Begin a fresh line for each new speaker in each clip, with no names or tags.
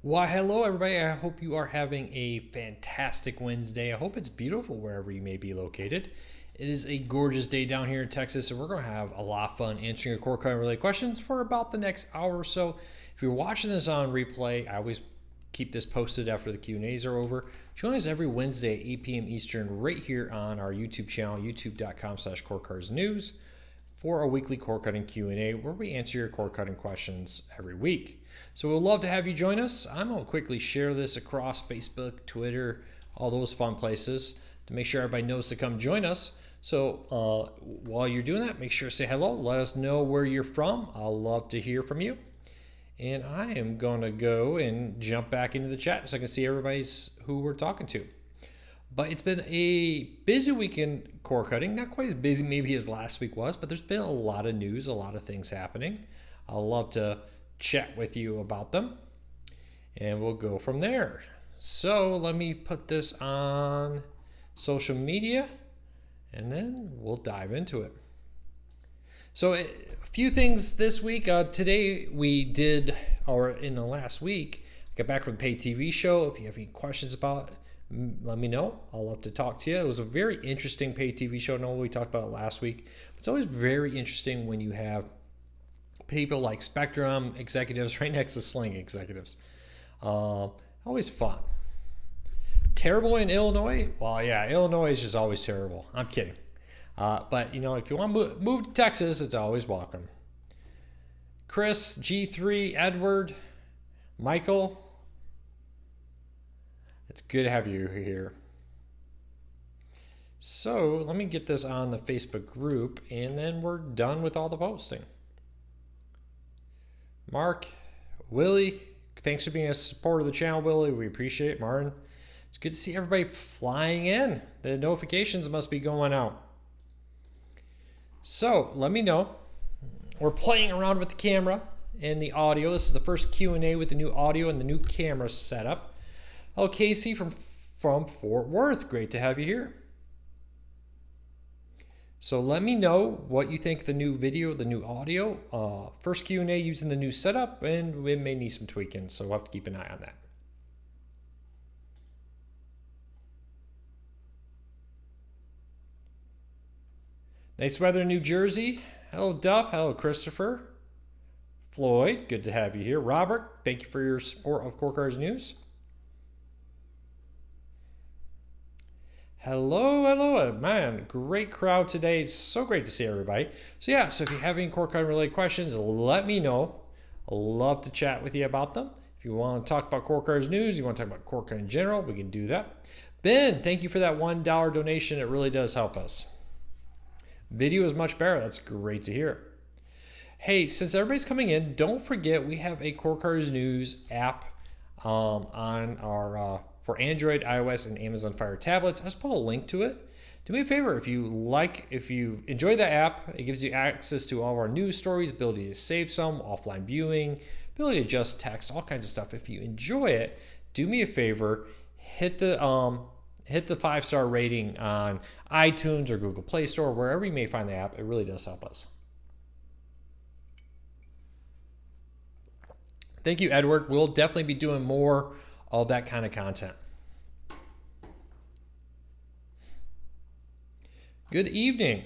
Why, hello, everybody. I hope you are having a fantastic Wednesday. I hope it's beautiful wherever you may be located. It is a gorgeous day down here in Texas, and we're going to have a lot of fun answering your core cutting related questions for about the next hour or so. If you're watching this on replay, I always keep this posted after the Q&As are over. Join us every Wednesday at 8 p.m. Eastern right here on our YouTube channel, youtube.com/CorkersNews, for a weekly core cutting Q&A where we answer your core cutting questions every week. So we'd love to have you join us. I'm going to quickly share this across Facebook, Twitter, all those fun places to make sure everybody knows to come join us. So while you're doing that, make sure to say hello. Let us know where you're from. I'll love to hear from you. And I am going to go and jump back into the chat so I can see everybody's who we're talking to. But it's been a busy week in core cutting. Not quite as busy maybe as last week was, but there's been a lot of news, a lot of things happening. I'll love to chat with you about them, and we'll go from there. So let me put this on social media, and then we'll dive into it. So a few things this week. Today we did, or in the last week, I got back from the pay TV show. If you have any questions about it, let me know. I'll love to talk to you. It was a very interesting pay TV show. I know we talked about it last week. But it's always very interesting when you have people like Spectrum executives right next to Sling executives. Always fun. Terrible in Illinois? Well, yeah, Illinois is just always terrible. I'm kidding. But, you know, if you want to move to Texas, it's always welcome. Chris, G3, Edward, Michael, it's good to have you here. So let me get this on the Facebook group, and then we're done with all the posting. Mark, Willie, thanks for being a supporter of the channel, Willie. We appreciate it. Martin, it's good to see everybody flying in. The notifications must be going out. So let me know. We're playing around with the camera and the audio. This is the first Q&A with the new audio and the new camera setup. Oh, Casey from Fort Worth. Great to have you here. So let me know what you think of the new video, the new audio. First Q&A using the new setup, and we may need some tweaking, so we'll have to keep an eye on that. Nice weather in New Jersey. Hello, Duff. Hello, Christopher. Floyd, good to have you here. Robert, thank you for your support of Corkers News. Hello, man, great crowd today. It's so great to see everybody. So yeah, so if you have any core cutting related questions, let me know. I'd love to chat with you about them. If you want to talk about Corkers News, you want to talk about core cutting in general, we can do that. Ben, thank you for that $1 donation. It really does help us. Video is much better. That's great to hear. Hey, since everybody's coming in, don't forget we have a Corkers News app on our for Android, iOS, and Amazon Fire tablets. I'll just put a link to it. Do me a favor, if you enjoy the app, it gives you access to all of our news stories, ability to save some, offline viewing, ability to adjust text, all kinds of stuff. If you enjoy it, do me a favor, hit the 5-star rating on iTunes or Google Play Store, wherever you may find the app. It really does help us. Thank you, Edward. We'll definitely be doing more of that kind of content. Good evening.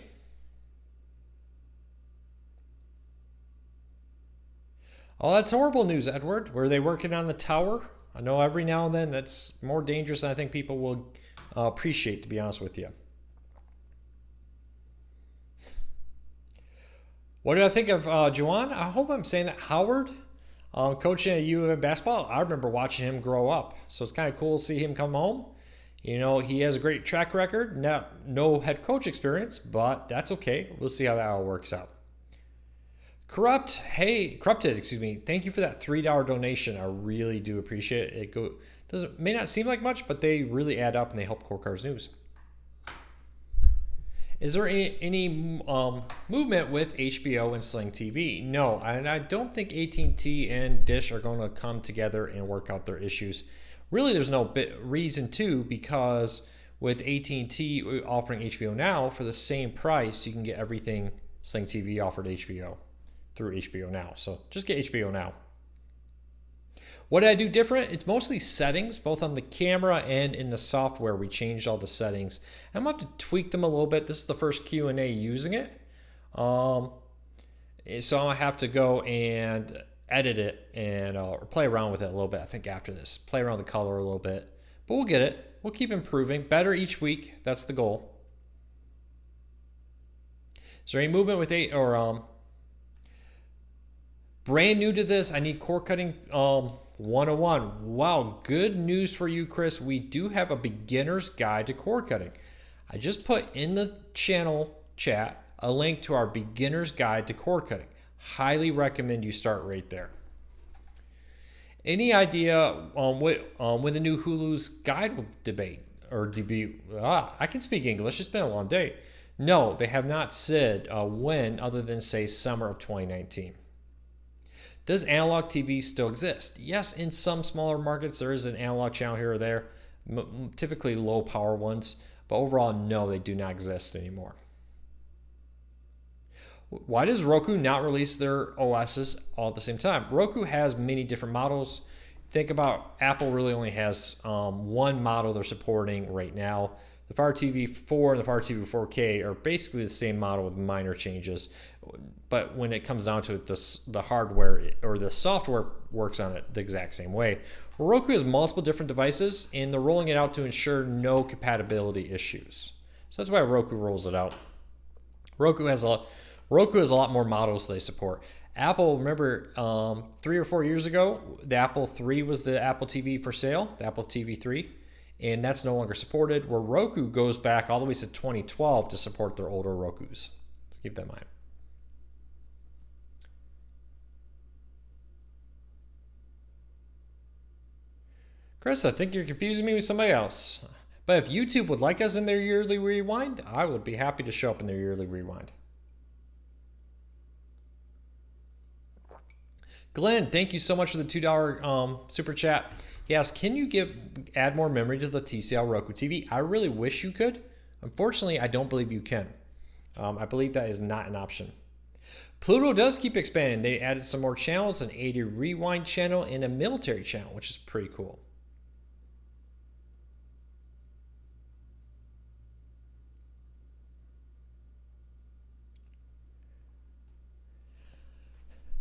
Oh, that's horrible news, Edward. Were they working on the tower? I know every now and then that's more dangerous than I think people will appreciate, to be honest with you. What did I think of Juwan? I hope I'm saying that. Howard, coaching at U of M basketball. I remember watching him grow up. So it's kind of cool to see him come home. You know, he has a great track record. No head coach experience, but that's okay. We'll see how that all works out. Corrupted, excuse me. Thank you for that $3 donation. I really do appreciate it. May not seem like much, but they really add up and they help Corkers News. Is there any movement with HBO and Sling TV? No, and I don't think AT&T and Dish are going to come together and work out their issues. Really, there's no reason to, because with AT&T offering HBO Now for the same price, you can get everything Sling TV offered HBO through HBO Now. So just get HBO Now. What did I do different? It's mostly settings, both on the camera and in the software. We changed all the settings. I'm going to have to tweak them a little bit. This is the first Q&A using it. So I'll have to go and edit it and play around with it a little bit, I think, after this. Play around with the color a little bit. But we'll get it. We'll keep improving. Better each week. That's the goal. Is there any movement with 8 or brand new to this? I need cord cutting 101. Wow, good news for you, Chris. We do have a beginner's guide to cord cutting. I just put in the channel chat a link to our beginner's guide to cord cutting. Highly recommend you start right there. Any idea when the new Hulu's guide will debate or debut? I can speak English. It's been a long day. No, they have not said when, other than say summer of 2019. Does analog TV still exist? Yes, in some smaller markets there is an analog channel here or there, typically low power ones, but overall no, they do not exist anymore. Why does Roku not release their OSs all at the same time? Roku has many different models. Think about Apple really only has one model they're supporting right now. The Fire TV 4 and the Fire TV 4K are basically the same model with minor changes. But when it comes down to it, the hardware or the software works on it the exact same way. Roku has multiple different devices, and they're rolling it out to ensure no compatibility issues. So that's why Roku rolls it out. Roku has a lot more models they support. Apple, remember 3 or 4 years ago, the Apple III was the Apple TV for sale, the Apple TV 3, and that's no longer supported, where Roku goes back all the way to 2012 to support their older Rokus. So keep that in mind. Chris, I think you're confusing me with somebody else. But if YouTube would like us in their yearly rewind, I would be happy to show up in their yearly rewind. Glenn, thank you so much for the $2 super chat. He asked, can you add more memory to the TCL Roku TV? I really wish you could. Unfortunately, I don't believe you can. I believe that is not an option. Pluto does keep expanding. They added some more channels, an 80 rewind channel, and a military channel, which is pretty cool.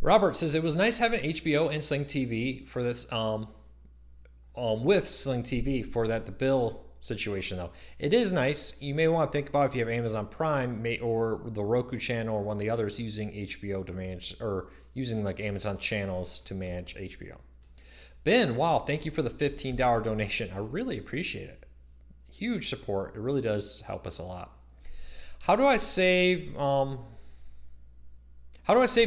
Robert says it was nice having HBO and Sling TV for this with Sling TV for the bill situation though. It is nice. You may want to think about if you have Amazon Prime or the Roku channel or one of the others using HBO to manage, or using like Amazon channels to manage HBO. Ben, wow, thank you for the $15 donation. I really appreciate it. Huge support. It really does help us a lot. How do I save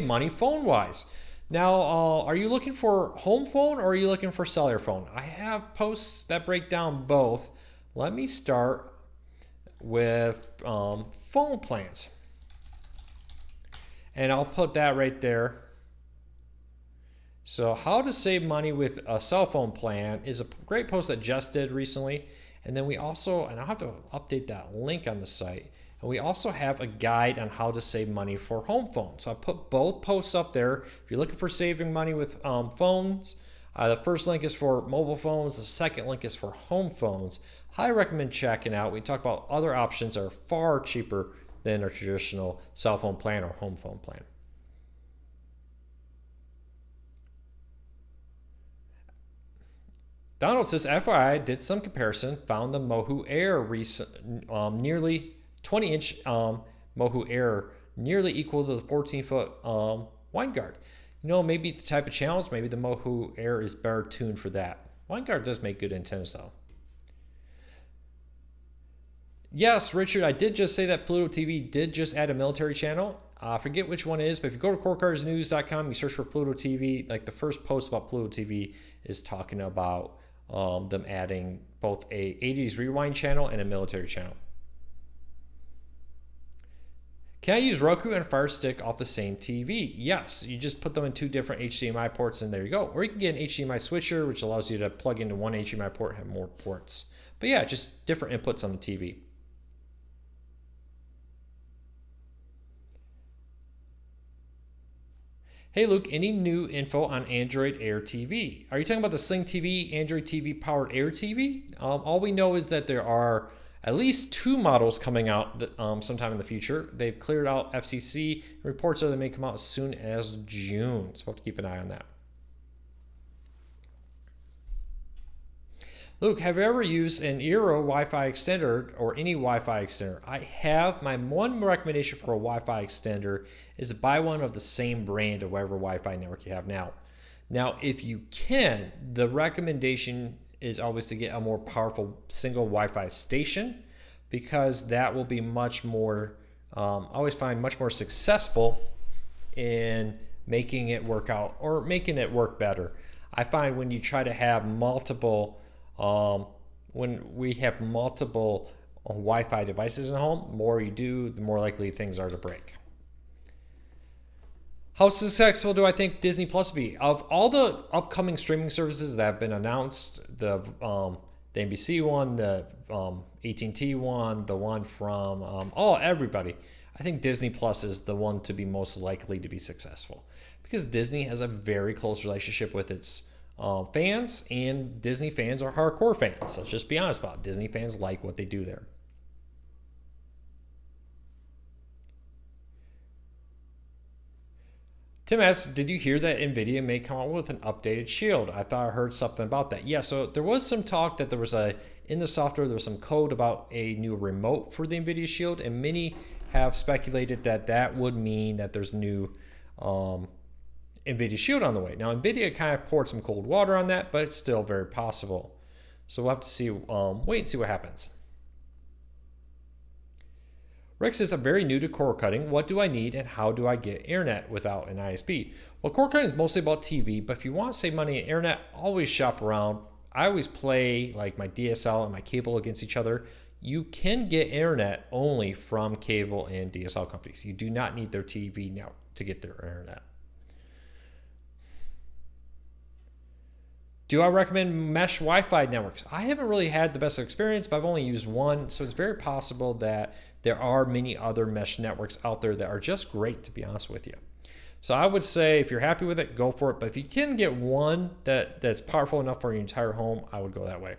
money phone-wise? Now, are you looking for home phone or are you looking for cellular phone? I have posts that break down both. Let me start with phone plans. And I'll put that right there. So how to save money with a cell phone plan is a great post that Jess did recently. And then we also, and I'll have to update that link on the site. And we also have a guide on how to save money for home phones. So I put both posts up there. If you're looking for saving money with phones, the first link is for mobile phones. The second link is for home phones. Highly recommend checking out. We talk about other options that are far cheaper than a traditional cell phone plan or home phone plan. Donald says, FYI, did some comparison, found the Mohu Air nearly 20-inch Mohu Air nearly equal to the 14-foot wine guard. You know, maybe the type of channels, maybe the Mohu Air is better tuned for that. Wine guard does make good antennas though. Yes, Richard, I did just say that Pluto TV did just add a military channel. I forget which one it is, but if you go to corkersnews.com, you search for Pluto TV, like the first post about Pluto TV is talking about them adding both a 80s rewind channel and a military channel. Can I use Roku and Fire Stick off the same TV? Yes, you just put them in two different HDMI ports and there you go. Or you can get an HDMI switcher, which allows you to plug into one HDMI port and have more ports. But yeah, just different inputs on the TV. Hey Luke, any new info on Android Air TV? Are you talking about the Sling TV, Android TV powered Air TV? All we know is that there are at least 2 models coming out sometime in the future. They've cleared out FCC. Reports are they may come out as soon as June, so we'll have to keep an eye on that. Luke, have you ever used an Eero Wi-Fi extender or any Wi-Fi extender? I have. My one recommendation for a Wi-Fi extender is to buy one of the same brand of whatever Wi-Fi network you have now. Now, if you can, the recommendation is always to get a more powerful single Wi-Fi station, because that will be much more, I always find much more successful in making it work out or making it work better. I find when you try to have multiple when we have multiple Wi-Fi devices in the home, the more you do, the more likely things are to break. How successful do I think Disney Plus will be? Of all the upcoming streaming services that have been announced, the NBC one, the AT&T one, the one from everybody, I think Disney Plus is the one to be most likely to be successful, because Disney has a very close relationship with its fans, and Disney fans are hardcore fans. Let's just be honest about it. Disney fans like what they do there. Tim asks, did you hear that NVIDIA may come out with an updated Shield? I thought I heard something about that. Yeah, so there was some talk that there was in the software, there was some code about a new remote for the NVIDIA Shield, and many have speculated that that would mean that there's new NVIDIA Shield on the way. Now, NVIDIA kind of poured some cold water on that, but it's still very possible. So we'll have to see, wait and see what happens. Rick says, I'm very new to cord cutting. What do I need and how do I get internet without an ISP? Well, cord cutting is mostly about TV, but if you want to save money on internet, always shop around. I always play like my DSL and my cable against each other. You can get internet only from cable and DSL companies. You do not need their TV now to get their internet. Do I recommend mesh Wi-Fi networks? I haven't really had the best experience, but I've only used one, so it's very possible that there are many other mesh networks out there that are just great, to be honest with you. So I would say if you're happy with it, go for it. But if you can get one that's powerful enough for your entire home, I would go that way.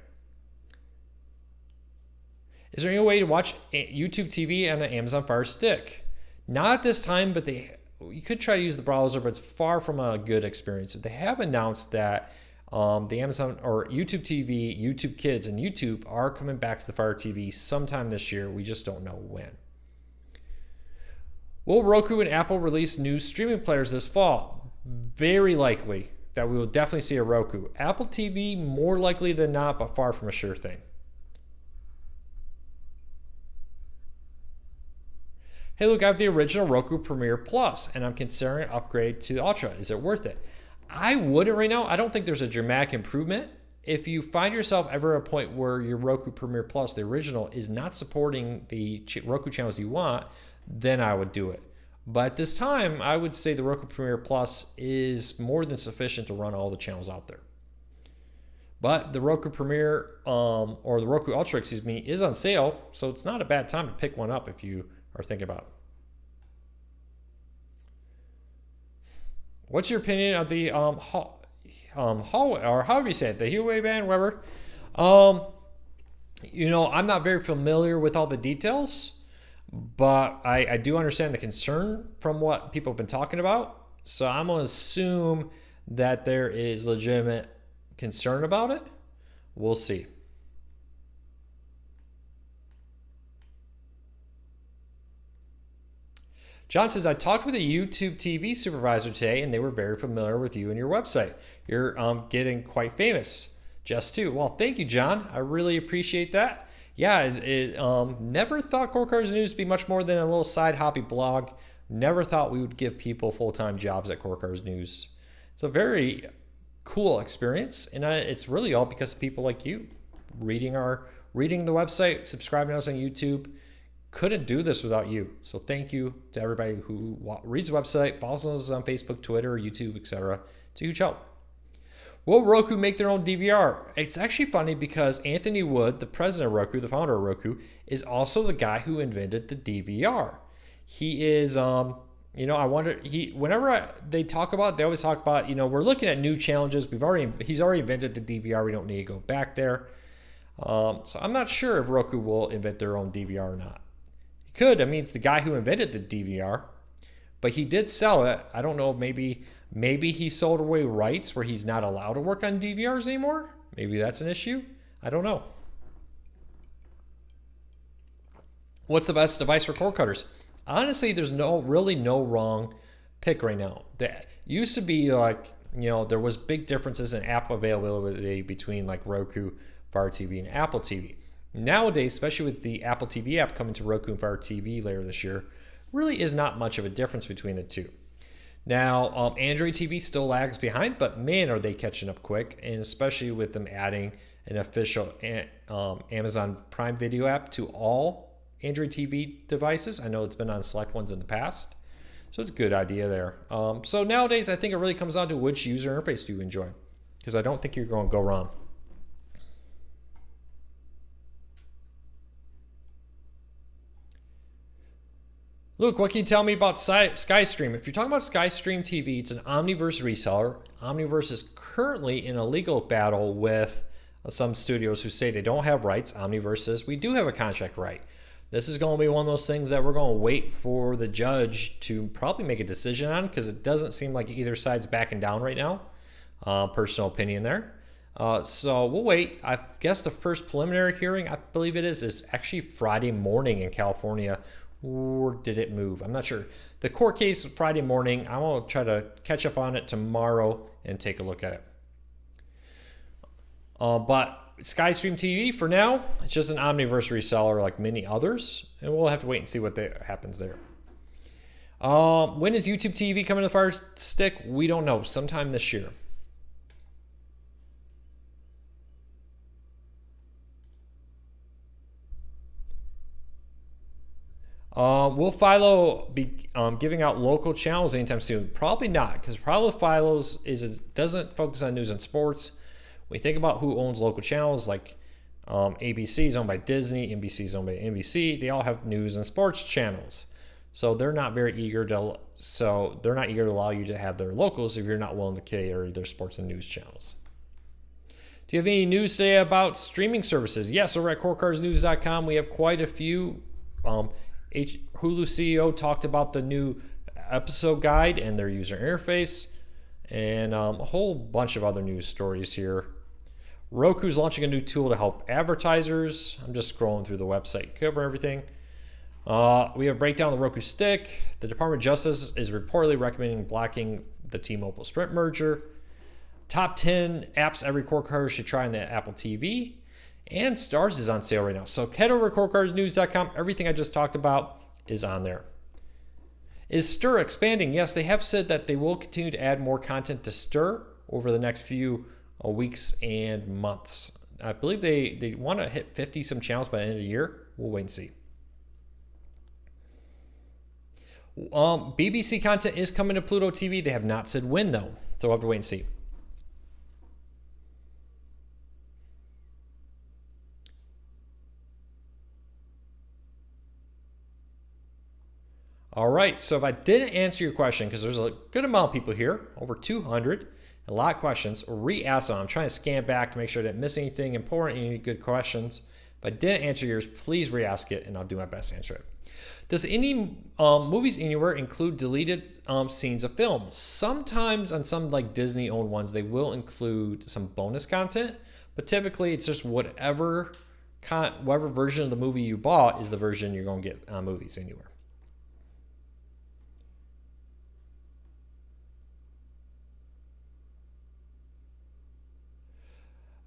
Is there any way to watch YouTube TV on an Amazon Fire Stick? Not at this time, but you could try to use the browser, but it's far from a good experience. They have announced that the Amazon or YouTube TV, YouTube Kids, and YouTube are coming back to the Fire TV sometime this year. We just don't know when. Will Roku and Apple release new streaming players this fall? Very likely that we will definitely see a Roku. Apple TV, more likely than not, but far from a sure thing. Hey, look, I have the original Roku Premiere Plus, and I'm considering an upgrade to Ultra. Is it worth it? I wouldn't right now. I don't think there's a dramatic improvement. If you find yourself ever at a point where your Roku Premiere Plus, the original, is not supporting the Roku channels you want, then I would do it. But at this time, I would say the Roku Premiere Plus is more than sufficient to run all the channels out there. But the Roku Premiere, or the Roku Ultra, excuse me, is on sale, so it's not a bad time to pick one up if you are thinking about it. What's your opinion of the hallway, or however you say it, the Hbo band, whatever? I'm not very familiar with all the details, but I do understand the concern from what people have been talking about. So I'm going to assume that there is legitimate concern about it. We'll see. John says, I talked with a YouTube TV supervisor today, and they were very familiar with you and your website. You're getting quite famous. Just too. Well, thank you, John. I really appreciate that. Yeah, never thought Corkers News would be much more than a little side hobby blog. Never thought we would give people full-time jobs at Corkers News. It's a very cool experience, and it's really all because of people like you reading the website, subscribing to us on YouTube. Couldn't do this without you. So thank you to everybody who reads the website, follows us on Facebook, Twitter, YouTube, etc. It's a huge help. Will Roku make their own DVR? It's actually funny because Anthony Wood, the president of Roku, the founder of Roku, is also the guy who invented the DVR. He is I wonder, whenever they talk about, they always talk about, we're looking at new challenges. He's already invented the DVR. We don't need to go back there. So I'm not sure if Roku will invent their own DVR or not. He could. I mean, it's the guy who invented the DVR, but he did sell it. I don't know if maybe he sold away rights where he's not allowed to work on DVRs anymore. Maybe that's an issue. I don't know. What's the best device for cord cutters? Honestly, there's really no wrong pick right now. That used to be like, there was big differences in app availability between like Roku, Fire TV, and Apple TV. Nowadays, especially with the Apple TV app coming to Roku and Fire TV later this year, really is not much of a difference between the two. Now, Android TV still lags behind, but man, are they catching up quick, and especially with them adding an official Amazon Prime Video app to all Android TV devices. I know it's been on select ones in the past, so it's a good idea there. So nowadays, I think it really comes down to which user interface do you enjoy, because I don't think you're going to go wrong. Luke, what can you tell me about SkyStream? If you're talking about SkyStream TV, it's an Omniverse reseller. Omniverse is currently in a legal battle with some studios who say they don't have rights. Omniverse says we do have a contract right. This is going to be one of those things that we're going to wait for the judge to probably make a decision on, because it doesn't seem like either side's backing down right now. Personal opinion there. So we'll wait. I guess the first preliminary hearing, I believe it is actually Friday morning in California. Or did it move? I'm not sure. The court case is Friday morning. I'm going to try to catch up on it tomorrow and take a look at it. But SkyStream TV, for now, it's just an Omniverse reseller like many others. And we'll have to wait and see what happens there. When is YouTube TV coming to the Fire Stick? We don't know. Sometime this year. Will Philo be giving out local channels anytime soon? Probably not, because probably Philo's doesn't focus on news and sports. When you think about who owns local channels, like ABC is owned by Disney, NBC is owned by NBC. They all have news and sports channels, so they're not very eager to. So they're not eager to allow you to have their locals if you're not willing to cater their sports and news channels. Do you have any news today about streaming services? Yes, over at CorkersNews.com, we have quite a few. Hulu CEO talked about the new episode guide and their user interface, and a whole bunch of other news stories here. Roku's launching a new tool to help advertisers. I'm just scrolling through the website, cover everything. We have a breakdown of the Roku stick. The Department of Justice is reportedly recommending blocking the T-Mobile Sprint merger. Top 10 apps every cord cutter should try on the Apple TV. And Stars is on sale right now. So head over to CorkersNews.com. Everything I just talked about is on there. Is Stir expanding? Yes, they have said that they will continue to add more content to Stir over the next few weeks and months. I believe they want to hit 50-some channels by the end of the year. We'll wait and see. BBC content is coming to Pluto TV. They have not said when, though. So we'll have to wait and see. All right, so if I didn't answer your question, because there's a good amount of people here, over 200, a lot of questions, re-ask them. I'm trying to scan back to make sure I didn't miss anything important, any good questions. If I didn't answer yours, please re-ask it, and I'll do my best to answer it. Does any Movies Anywhere include deleted scenes of films? Sometimes on some like Disney-owned ones, they will include some bonus content, but typically it's just whatever version of the movie you bought is the version you're going to get on Movies Anywhere.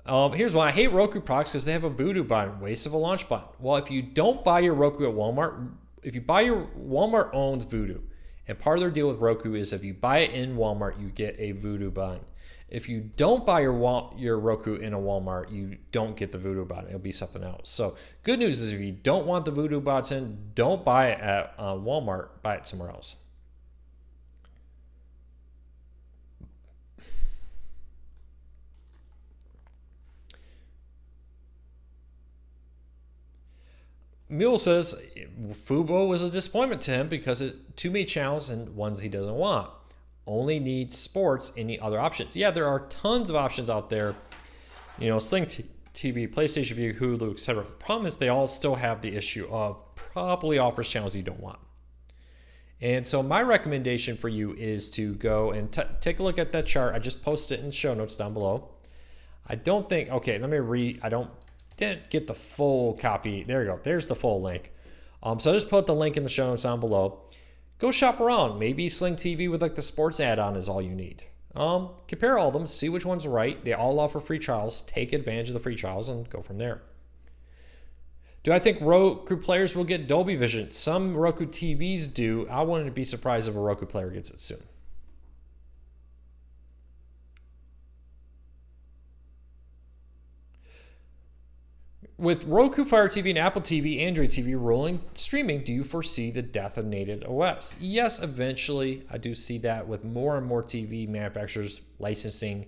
Here's one. I hate Roku products because they have a voodoo button. Waste of a launch button. Well, if you don't buy your Roku at Walmart, Walmart owns Voodoo. And part of their deal with Roku is if you buy it in Walmart, you get a voodoo button. If you don't buy your Roku in a Walmart, you don't get the voodoo button. It'll be something else. So good news is if you don't want the voodoo button, don't buy it at Walmart. Buy it somewhere else. Mule says Fubo was a disappointment to him because it too many channels and ones he doesn't want. Only needs sports, any other options. Yeah, there are tons of options out there. You know, Sling TV, PlayStation View, Hulu, etc. The problem is they all still have the issue of probably offers channels you don't want. And so my recommendation for you is to go and take a look at that chart. I just posted it in the show notes down below. I don't think, okay, let me read. Didn't get the full copy. There you go. There's the full link. So I just put the link in the show notes down below. Go shop around. Maybe Sling TV with like the sports add-on is all you need. Compare all of them, see which one's right. They all offer free trials. Take advantage of the free trials and go from there. Do I think Roku players will get Dolby Vision? Some Roku TVs do. I wouldn't be surprised if a Roku player gets it soon. With Roku, Fire TV, and Apple TV, Android TV rolling streaming, do you foresee the death of native OS? Yes, eventually. I do see that with more and more TV manufacturers licensing,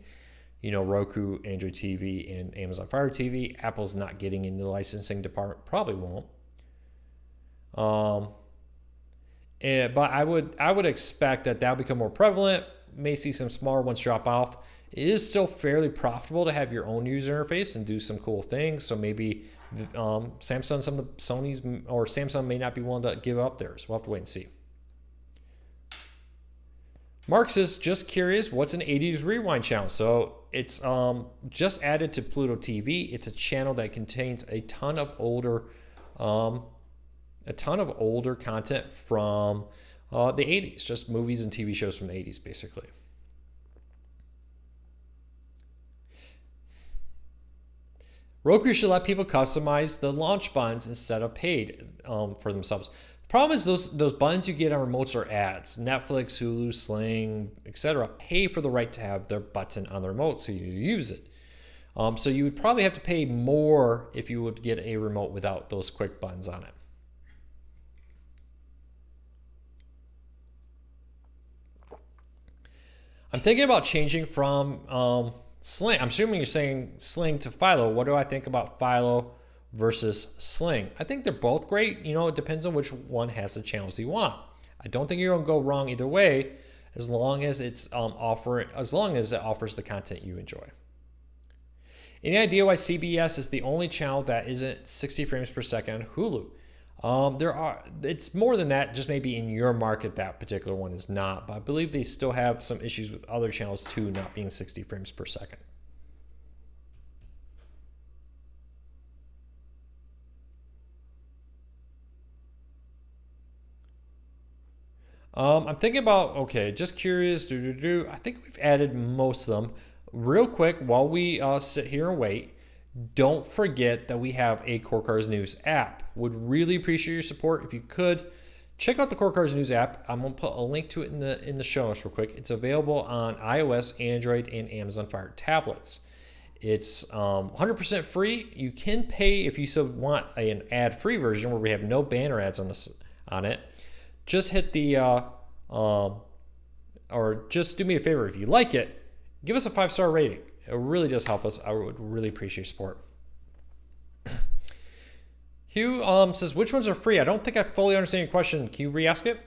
you know, Roku, Android TV, and Amazon Fire TV. Apple's not getting into the licensing department. Probably won't. But I would expect that that'll become more prevalent. May see some smaller ones drop off. It is still fairly profitable to have your own user interface and do some cool things. So maybe Samsung, some of the Sony's or Samsung may not be willing to give up theirs. We'll have to wait and see. Mark says, just curious, what's an 80s rewind channel? So it's just added to Pluto TV. It's a channel that contains a ton of older content from the 80s, just movies and TV shows from the 80s, basically. Roku should let people customize the launch buttons instead of paid for themselves. The problem is those buttons you get on remotes are ads. Netflix, Hulu, Sling, etc. pay for the right to have their button on the remote, so you use it. So you would probably have to pay more if you would get a remote without those quick buttons on it. I'm thinking about changing from Sling. I'm assuming you're saying Sling to Philo. What do I think about Philo versus Sling? I think they're both great. You know, it depends on which one has the channels you want. I don't think you're gonna go wrong either way, as long as it offers the content you enjoy. Any idea why CBS is the only channel that isn't 60 frames per second on Hulu? It's more than that, just maybe in your market that particular one is not, but I believe they still have some issues with other channels too not being 60 frames per second. I'm thinking about, okay, just curious, I think we've added most of them. Real quick, while we sit here and wait, don't forget that we have a Corkers News app. Would really appreciate your support if you could. Check out the Corkers News app. I'm going to put a link to it in the show notes real quick. It's available on iOS, Android, and Amazon Fire tablets. It's 100% free. You can pay if you still want an ad-free version where we have no banner ads on it. Just hit the, or just do me a favor. If you like it, give us a 5-star rating. It really does help us. I would really appreciate your support. Hugh says, which ones are free? I don't think I fully understand your question. Can you re-ask it?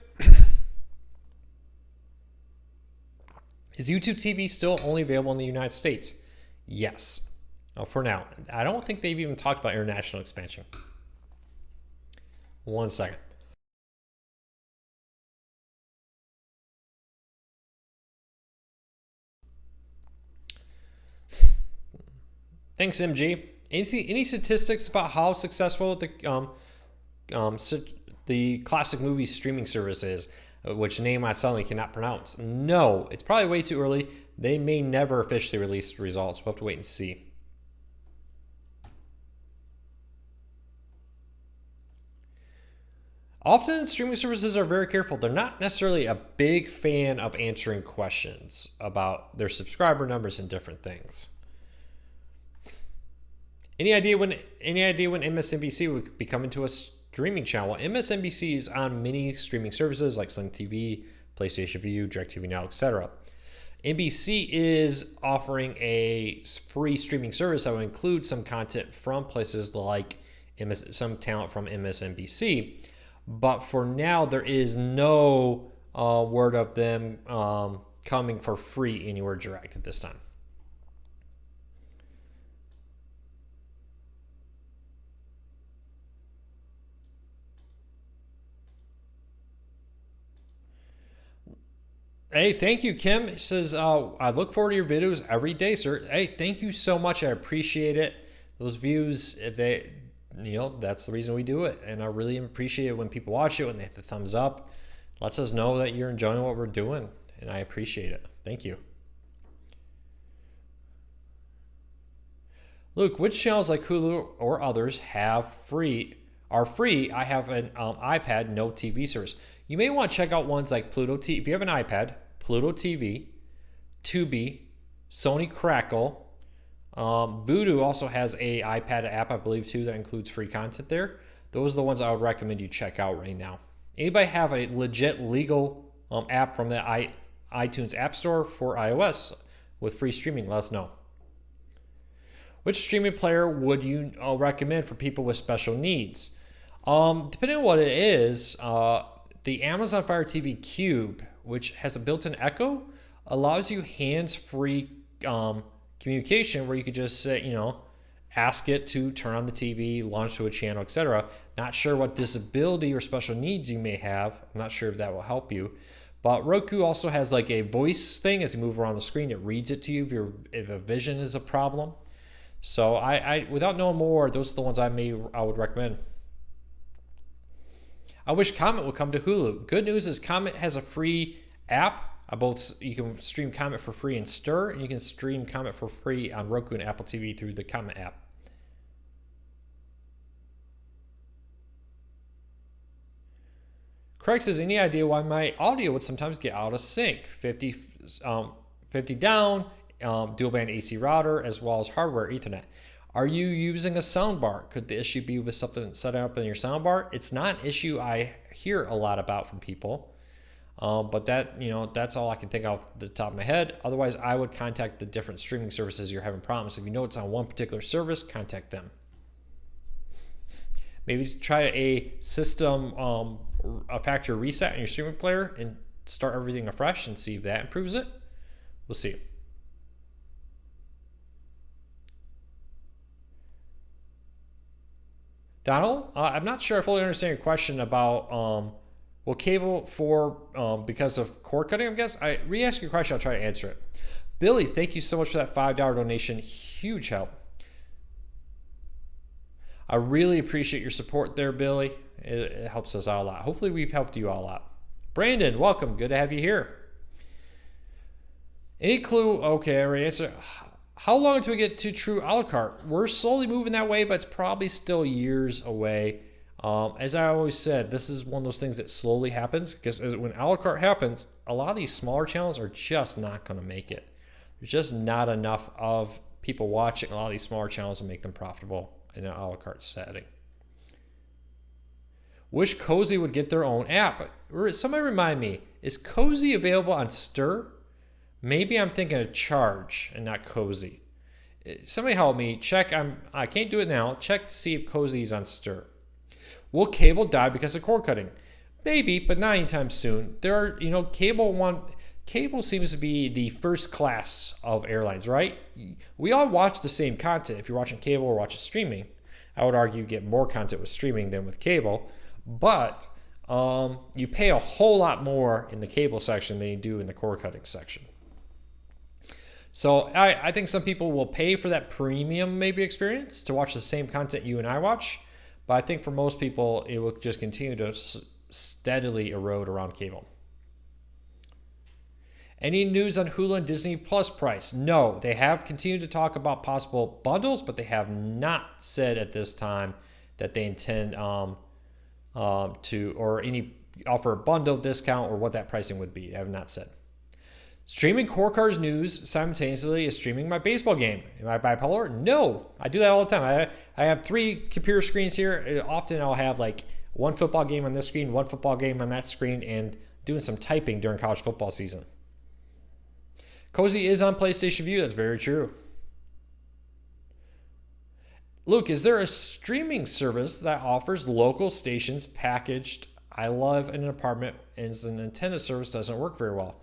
Is YouTube TV still only available in the United States? Yes. For now. I don't think they've even talked about international expansion. 1 second. Thanks, MG. Any statistics about how successful the classic movie streaming service is, which name I suddenly cannot pronounce? No, it's probably way too early. They may never officially release results. We'll have to wait and see. Often streaming services are very careful. They're not necessarily a big fan of answering questions about their subscriber numbers and different things. Any idea when MSNBC would be coming to a streaming channel? Well, MSNBC is on many streaming services like Sling TV, PlayStation View, Directv Now, etc. NBC is offering a free streaming service that will include some content from places like some talent from MSNBC. But for now, there is no word of them coming for free anywhere direct at this time. Hey, thank you, Kim. It says, I look forward to your videos every day, sir. Hey, thank you so much. I appreciate it. Those views, that's the reason we do it. And I really appreciate it when people watch it, when they hit the thumbs up. Lets us know that you're enjoying what we're doing. And I appreciate it. Thank you. Luke, which channels like Hulu or others are free? I have an iPad, no TV service. You may want to check out ones like Pluto TV. If you have an iPad, Pluto TV, Tubi, Sony Crackle. Vudu also has a iPad app, I believe, too, that includes free content there. Those are the ones I would recommend you check out right now. Anybody have a legit legal app from the iTunes App Store for iOS with free streaming? Let us know. Which streaming player would you recommend for people with special needs? Depending on what it is, the Amazon Fire TV Cube, which has a built-in echo, allows you hands-free communication where you could just say, ask it to turn on the TV, launch to a channel, etc. Not sure what disability or special needs you may have. I'm not sure if that will help you. But Roku also has like a voice thing. As you move around the screen, it reads it to you if a vision is a problem. So I without knowing more, those are the ones I would recommend. I wish Comet would come to Hulu. Good news is Comet has a free app. You can stream Comet for free in Stir, and you can stream Comet for free on Roku and Apple TV through the Comet app. Craig says, any idea why my audio would sometimes get out of sync? 50 down, dual band AC router, as well as hardware Ethernet. Are you using a soundbar? Could the issue be with something set up in your soundbar? It's not an issue I hear a lot about from people, but that's all I can think of off the top of my head. Otherwise, I would contact the different streaming services you're having problems. If you know it's on one particular service, contact them. Maybe try a system, a factory reset on your streaming player and start everything afresh and see if that improves it. We'll see. Donald, I'm not sure I fully understand your question about will cable for because of cord cutting, I guess. I re-ask your question, I'll try to answer it. Billy, thank you so much for that $5 donation. Huge help. I really appreciate your support there, Billy. It helps us out a lot. Hopefully we've helped you all out. Brandon, welcome. Good to have you here. Any clue? Okay, I already answered. How long until we get to true a la carte? We're slowly moving that way, but it's probably still years away. As I always said, this is one of those things that slowly happens, because when a la carte happens, a lot of these smaller channels are just not going to make it. There's just not enough of people watching a lot of these smaller channels to make them profitable in an a la carte setting. Wish Cozy would get their own app. Somebody remind me, is Cozy available on Stir? Maybe I'm thinking of Charge and not Cozy. Somebody help me. Check. I can't do it now. Check to see if Cozy is on Stir. Will cable die because of cord cutting? Maybe, but not anytime soon. There are, cable seems to be the first class of airlines, right? We all watch the same content. If you're watching cable or watching streaming, I would argue you get more content with streaming than with cable. But you pay a whole lot more in the cable section than you do in the cord cutting section. So I think some people will pay for that premium maybe experience to watch the same content you and I watch. But I think for most people, it will just continue to steadily erode around cable. Any news on Hulu and Disney Plus price? No, they have continued to talk about possible bundles, but they have not said at this time that they intend to or any offer a bundle discount or what that pricing would be. They have not said. Streaming Corkers news simultaneously is streaming my baseball game. Am I bipolar? No, I do that all the time. I have 3 computer screens here. Often I'll have like one football game on this screen, one football game on that screen, and doing some typing during college football season. Cozy is on PlayStation View. That's very true. Luke, is there a streaming service that offers local stations packaged? I live in an apartment and the Nintendo service doesn't work very well.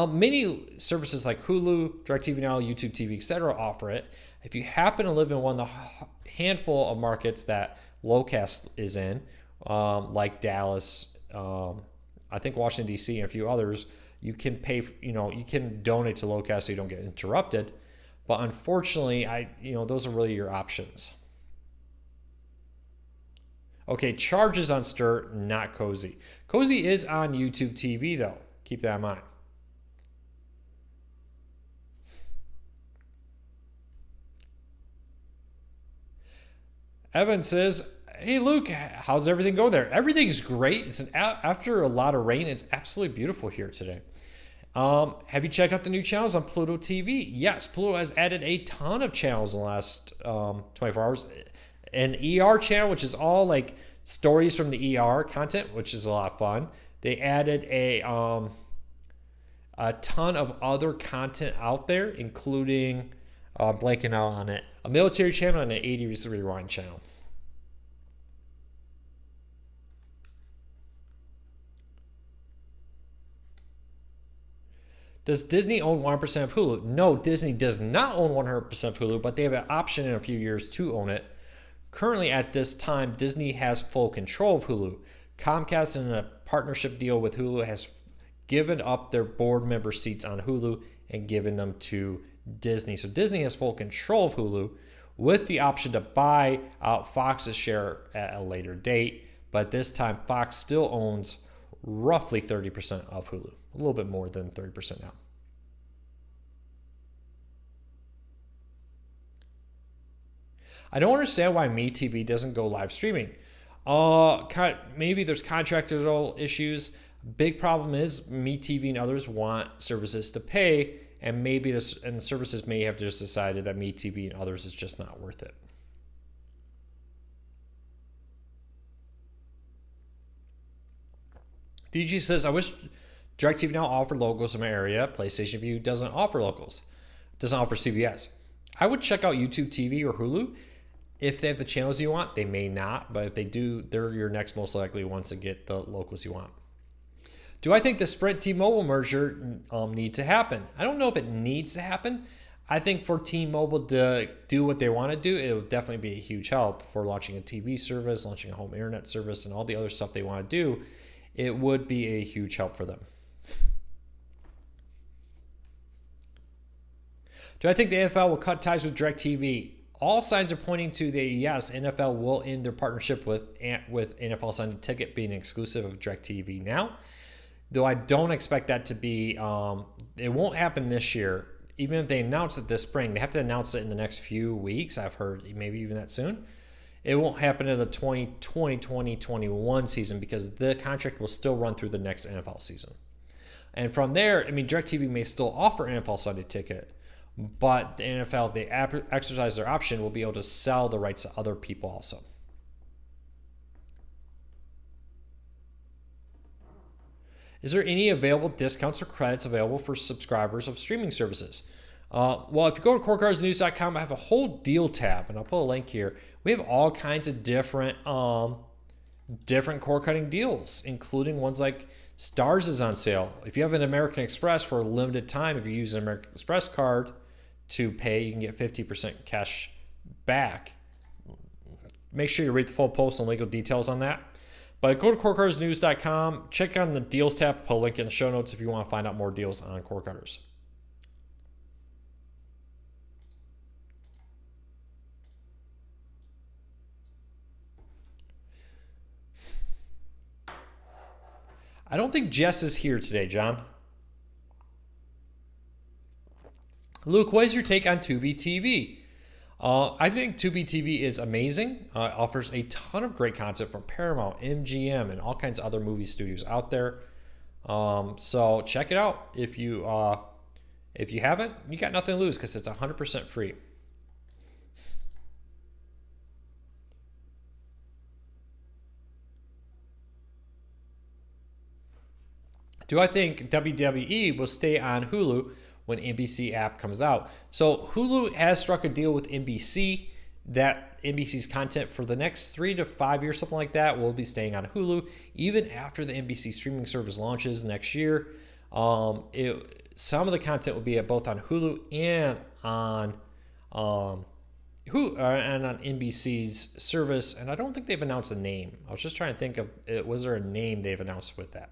Many services like Hulu, Directv Now, YouTube TV, etc. offer it. If you happen to live in one of the handful of markets that Locast is in, like Dallas, I think Washington D.C. and a few others, you can pay. You can donate to Locast so you don't get interrupted. But unfortunately, those are really your options. Okay, Charge is on Stir, not Cozy. Cozy is on YouTube TV though. Keep that in mind. Evan says, "Hey Luke, how's everything going there?" Everything's great. After a lot of rain, it's absolutely beautiful here today. Have you checked out the new channels on Pluto TV? Yes, Pluto has added a ton of channels in the last 24 hours. An ER channel, which is all like stories from the ER content, which is a lot of fun. They added a ton of other content out there, including blanking out on it, a military channel and an 80s rewind channel. Does Disney own 100% of Hulu? No, Disney does not own 100% of Hulu, but they have an option in a few years to own it. Currently, at this time, Disney has full control of Hulu. Comcast, in a partnership deal with Hulu, has given up their board member seats on Hulu and given them to Disney. So Disney has full control of Hulu with the option to buy out Fox's share at a later date. But this time, Fox still owns roughly 30% of Hulu. A little bit more than 30% now. I don't understand why MeTV doesn't go live streaming. Maybe there's contractual issues. Big problem is MeTV and others want services to pay, and maybe the services may have just decided that MeTV and others is just not worth it. DG says, I wish Directv Now offered locals in my area. PlayStation View doesn't offer locals. Doesn't offer CBS. I would check out YouTube TV or Hulu. If they have the channels you want, they may not. But if they do, they're your next most likely ones to get the locals you want. Do I think the Sprint T-Mobile merger needs to happen? I don't know if it needs to happen. I think for T-Mobile to do what they want to do, it will definitely be a huge help for launching a TV service, launching a home internet service, and all the other stuff they want to do. It would be a huge help for them. Do I think the NFL will cut ties with Directv? All signs are pointing to yes, NFL will end their partnership with NFL Sunday Ticket being exclusive of Directv now. Though I don't expect that to be, it won't happen this year. Even if they announce it this spring, they have to announce it in the next few weeks. I've heard maybe even that soon. It won't happen in the 2020-2021 season because the contract will still run through the next NFL season. And from there, DirecTV may still offer NFL Sunday Ticket, but the NFL, if they exercise their option, will be able to sell the rights to other people also. Is there any available discounts or credits available for subscribers of streaming services? Well, if you go to corkersnews.com, I have a whole deal tab, and I'll put a link here. We have all kinds of different cord cutting deals, including ones like Stars is on sale. If you have an American Express for a limited time, if you use an American Express card to pay, you can get 50% cash back. Make sure you read the full post and legal details on that. But go to corkersnews.com, check on the deals tab, put a link in the show notes if you want to find out more deals on cord cutters. I don't think Jess is here today, John. Luke, what is your take on Tubi TV? I think Tubi TV is amazing. It offers a ton of great content from Paramount, MGM, and all kinds of other movie studios out there. So check it out. If you haven't, you got nothing to lose because it's 100% free. Do I think WWE will stay on Hulu when NBC app comes out? So Hulu has struck a deal with NBC that NBC's content for the next 3 to 5 years, something like that, will be staying on Hulu, even after the NBC streaming service launches next year. Some of the content will be both on Hulu and on and on NBC's service, and I don't think they've announced a name. I was just trying to think of, was there a name they've announced with that?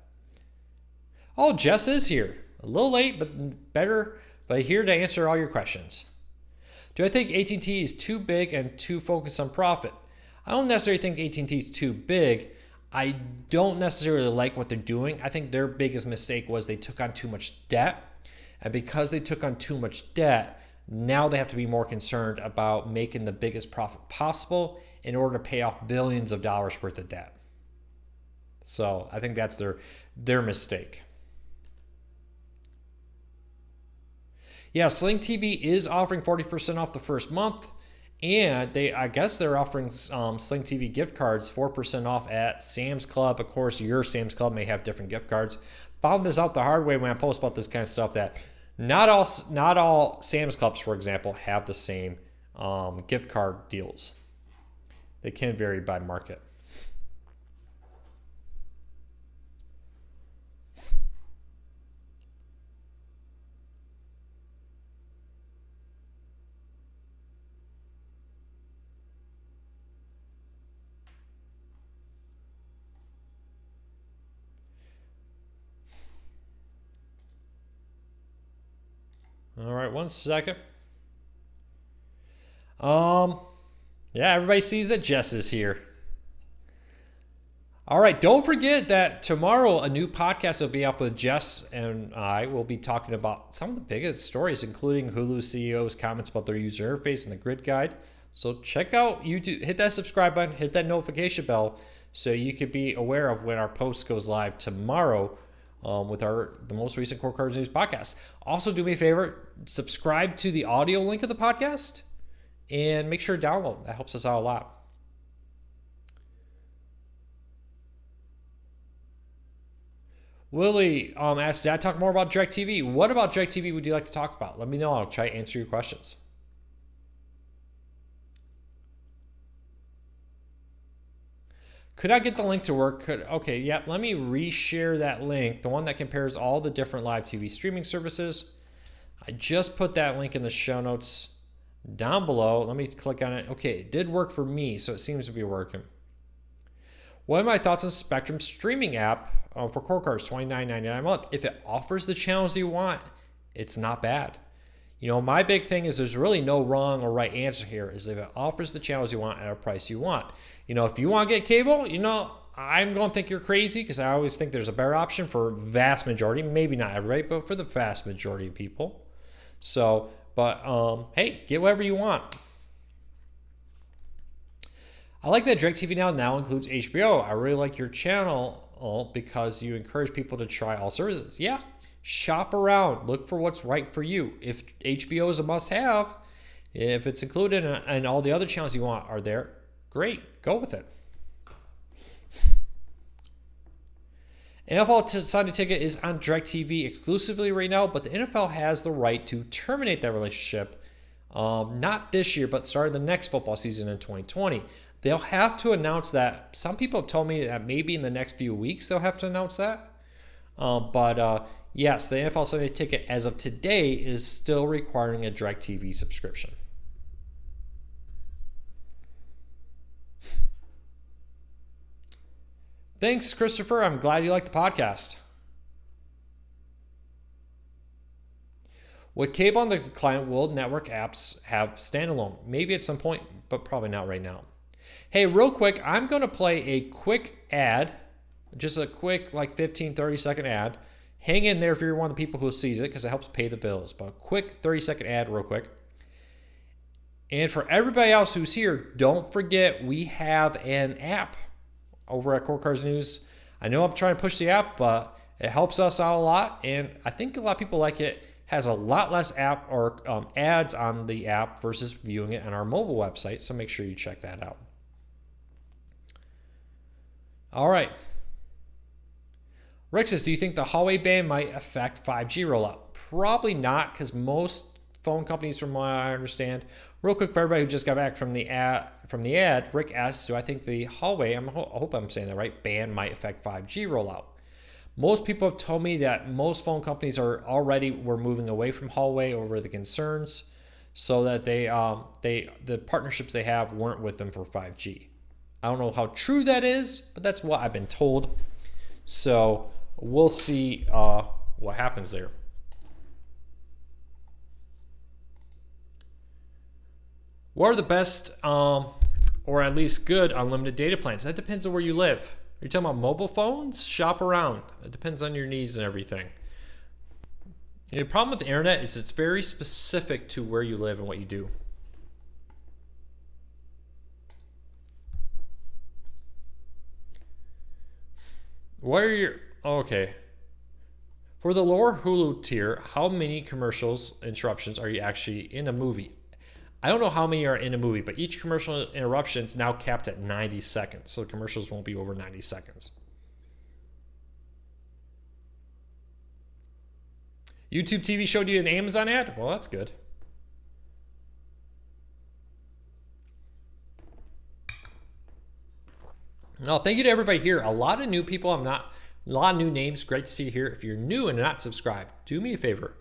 Oh, Jess is here. A little late, but better, but here to answer all your questions. Do I think AT&T is too big and too focused on profit? I don't necessarily think AT&T is too big. I don't necessarily like what they're doing. I think their biggest mistake was they took on too much debt. And because they took on too much debt, now they have to be more concerned about making the biggest profit possible in order to pay off billions of dollars worth of debt. So I think that's their mistake. Yeah, Sling TV is offering 40% off the first month, and I guess they're offering Sling TV gift cards 4% off at Sam's Club. Of course, your Sam's Club may have different gift cards. Found this out the hard way when I post about this kind of stuff, that not all Sam's Clubs, for example, have the same gift card deals. They can vary by market. All right, one second. Yeah, everybody sees that Jess is here. All right, don't forget that tomorrow a new podcast will be up with Jess, and I will be talking about some of the biggest stories, including Hulu CEO's comments about their user interface and the grid guide. So check out YouTube, hit that subscribe button, hit that notification bell, so you can be aware of when our post goes live tomorrow. With the most recent Corkers News podcast. Also, do me a favor, subscribe to the audio link of the podcast and make sure to download. That helps us out a lot. Willie asks, did I talk more about Directv? What about Directv would you like to talk about? Let me know. I'll try to answer your questions. Could I get the link to work? Okay, yep. Let me reshare that link, the one that compares all the different live TV streaming services. I just put that link in the show notes down below. Let me click on it. Okay, it did work for me, so it seems to be working. What are my thoughts on Spectrum streaming app for Corkers, $29.99 a month? If it offers the channels you want, it's not bad. You know, my big thing is there's really no wrong or right answer here, is if it offers the channels you want at a price you want. You know, if you want to get cable, you know, I'm going to think you're crazy, because I always think there's a better option for vast majority, maybe not everybody, but for the vast majority of people. So, but hey, get whatever you want. I like that Directv now includes HBO. I really like your channel because you encourage people to try all services. Yeah. Shop around, look for what's right for you. If HBO is a must-have, if it's included and all the other channels you want are there, great, go with it. NFL Sunday Ticket is on Directv exclusively right now, but the NFL has the right to terminate that relationship, not this year, but starting the next football season in 2020. They'll have to announce that. Some people have told me that maybe in the next few weeks they'll have to announce that. Yes, the NFL Sunday Ticket as of today is still requiring a Directv subscription. Thanks, Christopher. I'm glad you like the podcast. With cable on the client, will network apps have standalone? Maybe at some point, but probably not right now. Hey, real quick, I'm going to play a quick ad, just a quick like 15, 30-second ad. Hang in there if you're one of the people who sees it, because it helps pay the bills. But a quick 30-second ad real quick. And for everybody else who's here, don't forget we have an app over at Corkers News. I know I'm trying to push the app, but it helps us out a lot. And I think a lot of people like it. Has a lot less app or ads on the app versus viewing it on our mobile website. So make sure you check that out. All right. Rick says, do you think the Huawei ban might affect 5G rollout? Probably not, because most phone companies, from what I understand. Real quick, for everybody who just got back from the ad, Rick asks, do I think the Huawei, I hope I'm saying that right, ban might affect 5G rollout? Most people have told me that most phone companies were moving away from Huawei over the concerns, so that the partnerships they have weren't with them for 5G. I don't know how true that is, but that's what I've been told. So we'll see what happens there. What are the best, or at least good, unlimited data plans? That depends on where you live. Are you talking about mobile phones? Shop around. It depends on your needs and everything. The problem with the internet is it's very specific to where you live and what you do. What are your... Okay. For the lower Hulu tier, how many commercials interruptions are you actually in a movie? I don't know how many are in a movie, but each commercial interruption is now capped at 90 seconds. So commercials won't be over 90 seconds. YouTube TV showed you an Amazon ad? Well, that's good. No, thank you to everybody here. A lot of new people. A lot of new names. Great to see you here. If you're new and not subscribed, do me a favor.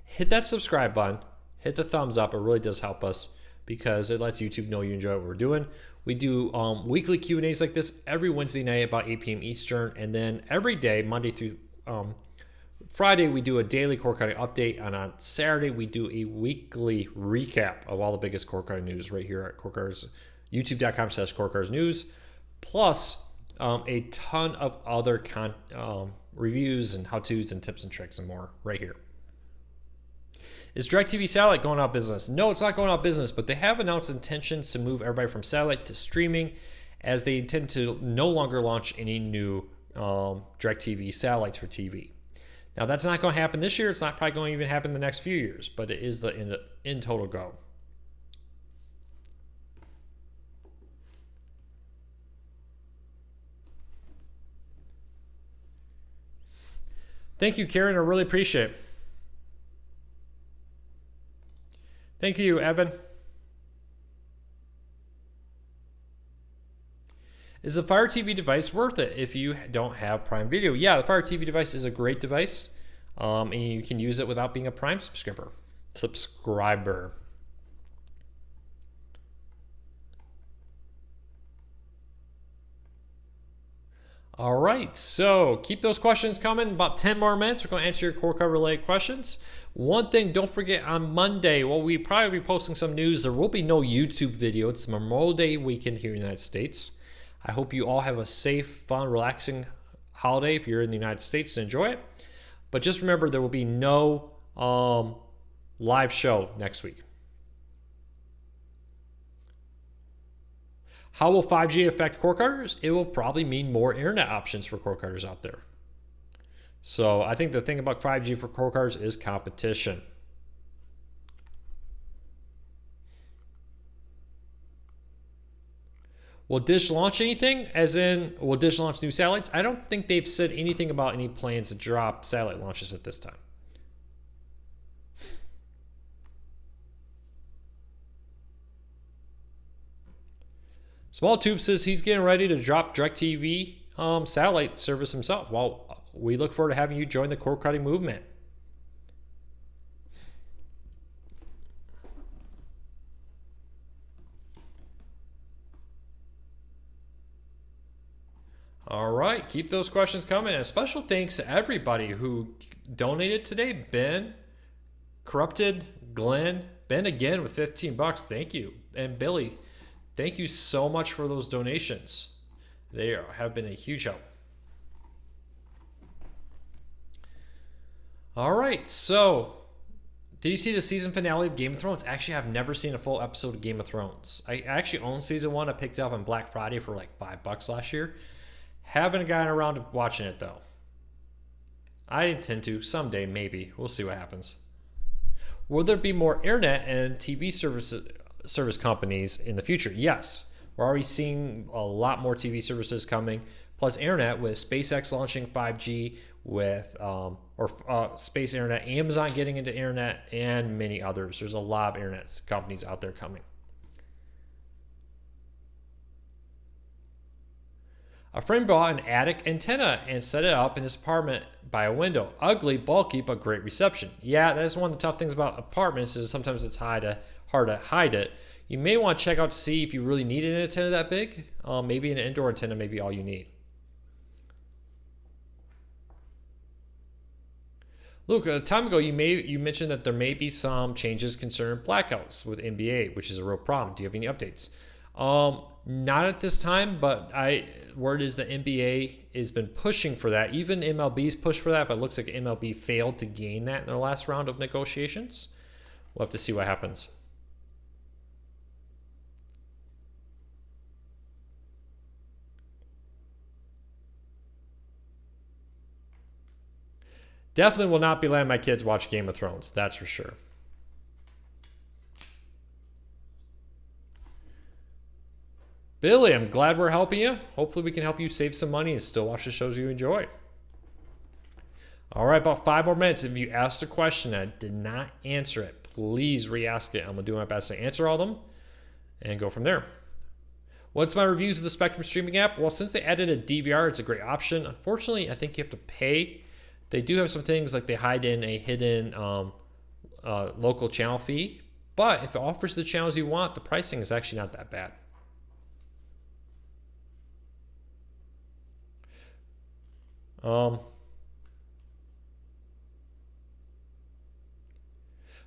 Hit that subscribe button. Hit the thumbs up. It really does help us because it lets YouTube know you enjoy what we're doing. We do weekly Q&As like this every Wednesday night about 8 p.m. Eastern. And then every day, Monday through Friday, we do a daily cord cutting update. And on Saturday, we do a weekly recap of all the biggest cord cutting news right here at Corkers, youtube.com/Corkers News. Plus a ton of other reviews and how-tos and tips and tricks and more right here. Is Directv satellite going out of business? No, it's not going out of business, but they have announced intentions to move everybody from satellite to streaming, as they intend to no longer launch any new Directv satellites for TV. Now, that's not going to happen this year. It's not probably going to even happen in the next few years, but it is the in total go. Thank you, Karen. I really appreciate it. Thank you, Evan. Is the Fire TV device worth it if you don't have Prime Video? Yeah, the Fire TV device is a great device, and you can use it without being a Prime subscriber. All right, so keep those questions coming. About 10 more minutes, we're going to answer your core cover related questions. One thing, don't forget on Monday, well, we probably be posting some news. There will be no YouTube video. It's Memorial Day weekend here in the United States. I hope you all have a safe, fun, relaxing holiday if you're in the United States to enjoy it. But just remember, there will be no live show next week. How will 5G affect cord cutters? It will probably mean more internet options for cord cutters out there. So I think the thing about 5G for cord cutters is competition. Will Dish launch anything? As in, will Dish launch new satellites? I don't think they've said anything about any plans to drop satellite launches at this time. Small Tube says he's getting ready to drop Directv satellite service himself. Well, we look forward to having you join the cord cutting movement. All right, keep those questions coming. And a special thanks to everybody who donated today. Ben, Corrupted, Glenn, Ben again with 15 bucks. Thank you. And Billy, thank you so much for those donations. They have been a huge help. All right, so did you see the season finale of Game of Thrones? Actually, I've never seen a full episode of Game of Thrones. I actually own season 1. I picked it up on Black Friday for like $5 last year. Haven't gotten around to watching it though. I intend to someday, maybe. We'll see what happens. Will there be more internet and TV service companies in the future? Yes. We're already seeing a lot more TV services coming. plus internet, with SpaceX launching 5G, with space internet, Amazon getting into internet, and many others. There's a lot of internet companies out there coming. A friend bought an attic antenna and set it up in his apartment by a window. Ugly, bulky, but great reception. Yeah, that's one of the tough things about apartments, is sometimes it's hard to hide it. You may want to check out to see if you really need an antenna that big. Maybe an indoor antenna may be all you need. Luke, a time ago you mentioned that there may be some changes concerning blackouts with NBA, which is a real problem. Do you have any updates? Not at this time, but word is that NBA has been pushing for that. Even MLB's pushed for that, but it looks like MLB failed to gain that in their last round of negotiations. We'll have to see what happens. Definitely will not be letting my kids watch Game of Thrones, that's for sure. Billy, I'm glad we're helping you. Hopefully we can help you save some money and still watch the shows you enjoy. All right, about 5 more minutes. If you asked a question and I did not answer it, please re-ask it. I'm going to do my best to answer all of them and go from there. What's my reviews of the Spectrum streaming app? Well, since they added a DVR, it's a great option. Unfortunately, I think you have to pay. They do have some things like they hide in a hidden local channel fee. But if it offers the channels you want, the pricing is actually not that bad.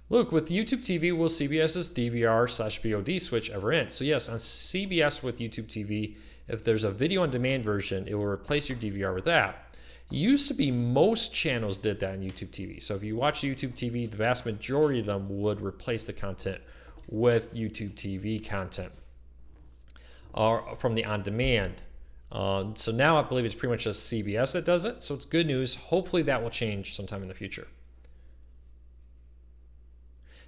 Luke, with YouTube TV, will CBS's DVR/VOD switch ever end? So yes, on CBS with YouTube TV, if there's a video on demand version, it will replace your DVR with that. It used to be most channels did that on YouTube TV. So if you watch YouTube TV, the vast majority of them would replace the content with YouTube TV content from the on-demand. So now I believe it's pretty much just CBS that does it. So it's good news. Hopefully that will change sometime in the future.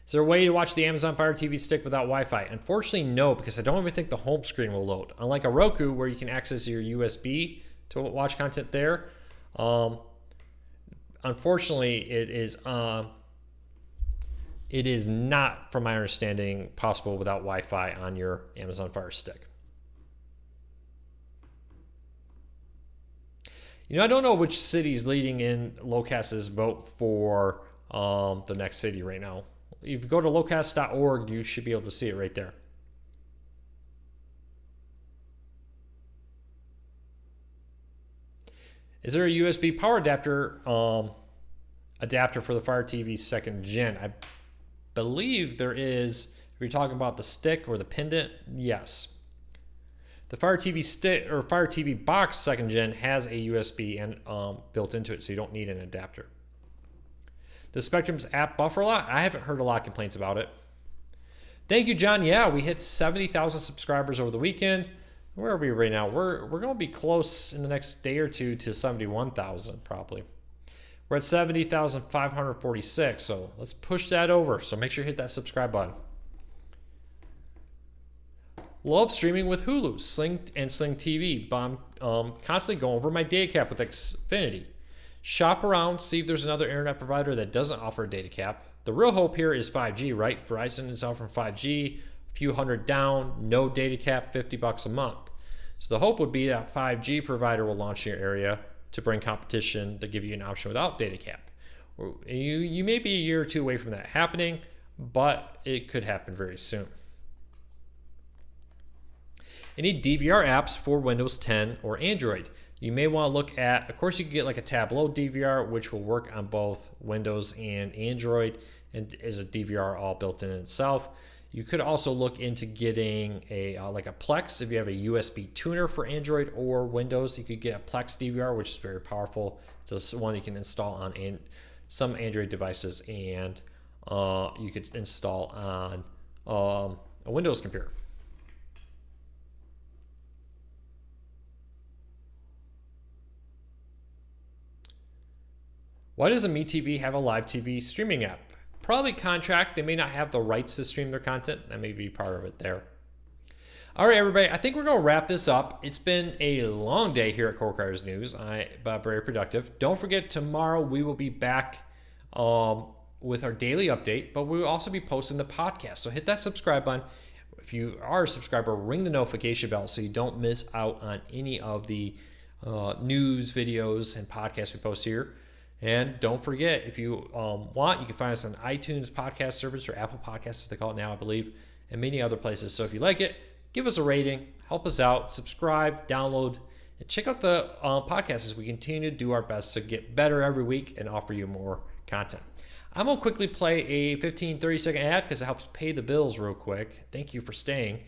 Is there a way to watch the Amazon Fire TV stick without Wi-Fi? Unfortunately, no, because I don't even think the home screen will load. Unlike a Roku, where you can access your USB to watch content there, unfortunately, it is not, from my understanding, possible without Wi-Fi on your Amazon Fire Stick. I don't know which city's leading in Locast's vote for the next city right now. If you go to locast.org, you should be able to see it right there. Is there a USB power adapter for the Fire TV 2nd Gen? I believe there is. If you're talking about the stick or the pendant, yes. The Fire TV stick or Fire TV box 2nd Gen has a USB and built into it, so you don't need an adapter. Does Spectrum's app buffer a lot? I haven't heard a lot of complaints about it. Thank you, John. Yeah, we hit 70,000 subscribers over the weekend. Where are we right now? We're going to be close in the next day or two to 71,000 probably. We're at 70,546, so let's push that over. So make sure you hit that subscribe button. Love streaming with Hulu, Sling and Sling TV, but I'm constantly going over my data cap with Xfinity. Shop around, see if there's another internet provider that doesn't offer a data cap. The real hope here is 5G, right? Verizon is offering 5G, a few hundred down, no data cap, $50 a month. So the hope would be that 5G provider will launch in your area to bring competition to give you an option without data cap. You may be a year or two away from that happening, but it could happen very soon. Any DVR apps for Windows 10 or Android? You may want to look at, of course, you can get like a Tableau DVR, which will work on both Windows and Android, and is a DVR all built in itself. You could also look into getting like a Plex if you have a USB tuner for Android or Windows. You could get a Plex DVR, which is very powerful. It's one you can install on some Android devices, and you could install on a Windows computer. Why doesn't MeTV have a live TV streaming app? Probably contract. They may not have the rights to stream their content. That may be part of it there. All right, everybody, I think we're going to wrap this up. It's been a long day here at Corkers News, but very productive. Don't forget, tomorrow we will be back with our daily update, but we will also be posting the podcast. So hit that subscribe button. If you are a subscriber, ring the notification bell so you don't miss out on any of the news, videos, and podcasts we post here. And don't forget, if you want, you can find us on iTunes podcast service or Apple Podcasts, as they call it now, I believe, and many other places. So if you like it, give us a rating, help us out, subscribe, download, and check out the podcast as we continue to do our best to get better every week and offer you more content. I'm going to quickly play a 30-second ad because it helps pay the bills real quick. Thank you for staying.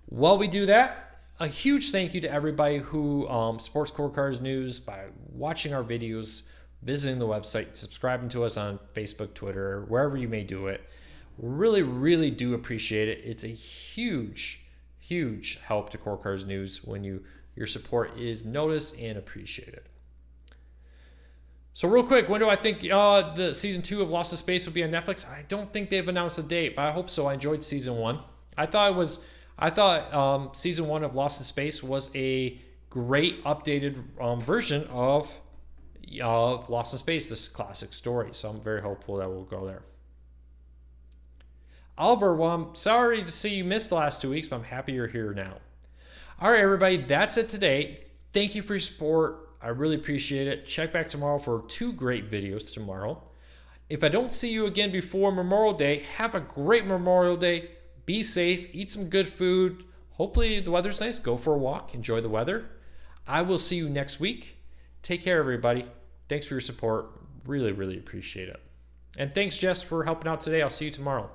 While we do that, a huge thank you to everybody who supports Corkers News by watching our videos, visiting the website, subscribing to us on Facebook, Twitter, wherever you may do it. Really, really do appreciate it. It's a huge help to Corkers News when your support is noticed and appreciated. So real quick, when do I think the season 2 of Lost in Space will be on Netflix? I don't think they've announced a date, but I hope so. I enjoyed season 1. I thought season 1 of Lost in Space was a great updated version of Lost in Space, this classic story. So I'm very hopeful that we'll go there. Oliver, well, I'm sorry to see you missed the last 2 weeks, but I'm happy you're here now. All right, everybody, that's it today. Thank you for your support. I really appreciate it. Check back tomorrow for 2 great videos tomorrow. If I don't see you again before Memorial Day, have a great Memorial Day. Be safe. Eat some good food. Hopefully the weather's nice. Go for a walk. Enjoy the weather. I will see you next week. Take care, everybody. Thanks for your support. Really, really appreciate it. And thanks, Jess, for helping out today. I'll see you tomorrow.